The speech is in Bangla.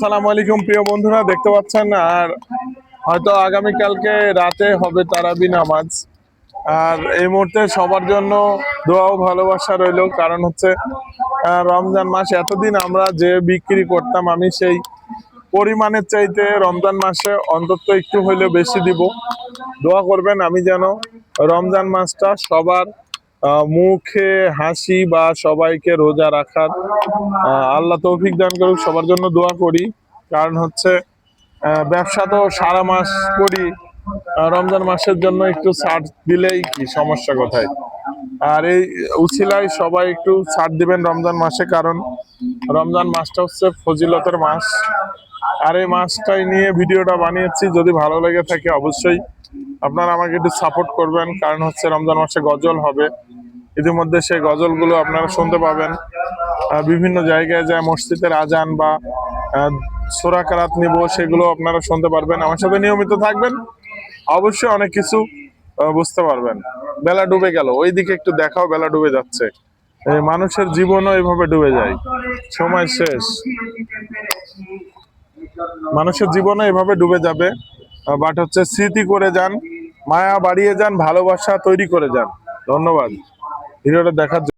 আসসালামু আলাইকুম প্রিয় বন্ধুরা, দেখতে পাচ্ছেন আর হয়তো আগামীকালকে রাতে হবে তারাবি নামাজ। আর এই মুহূর্তে সবার জন্য দোয়া ও ভালোবাসা রইলো, কারণ হচ্ছে রমজান মাস এতদিন আমরা যে বিক্রি করতাম আমি সেই পরিমাণের চাইতে রমজান মাসে অন্তত একটু হইলেও বেশি দিব। দোয়া করবেন আমি যেন রমজান মাসটা সবার মুখে হাসি বা সবাইকে রোজা রাখার আল্লাহ তৌফিক দান করুক। সবার জন্য দোয়া করি, কারণ হচ্ছে ব্যবসা তো সারা মাস করি, রমজান মাসের জন্য একটু ছাড় দিলেই কি সমস্যা কোথায়। আর এই উছিলায় সবাই একটু ছাড় দিবেন রমজান মাসে, কারণ রমজান মাসটা হচ্ছে ফজিলতের মাস। আর এই মাসটাই নিয়ে ভিডিওটা বানিয়েছি। যদি ভালো লেগে থাকে অবশ্যই আপনারা আমাকে একটু সাপোর্ট করবেন, কারণ হচ্ছে রমজান মাসে গজল হবে। ইতিমধ্যে সেই গজলগুলো আপনারা শুনতে পাবেন। বিভিন্ন জায়গায় যায় মসজিদের আজান বা সূরা কেরাত নিব, সেগুলো আপনারা শুনতে পারবেন। আমার সাথে নিয়মিত থাকবেন, অবশ্যই অনেক কিছু বুঝতে পারবেন। বেলা ডুবে গেল, ওইদিকে একটু দেখাও, বেলা ডুবে যাচ্ছে। মানুষের জীবনও এইভাবে ডুবে যায়, সময় শেষ। মানুষের জীবনও এভাবে ডুবে যাবে, বাট হচ্ছে স্মৃতি করে যান, মায়া বাড়িয়ে যান, ভালোবাসা তৈরি করে যান। ধন্যবাদ ভিডিওটা দেখার জন্য।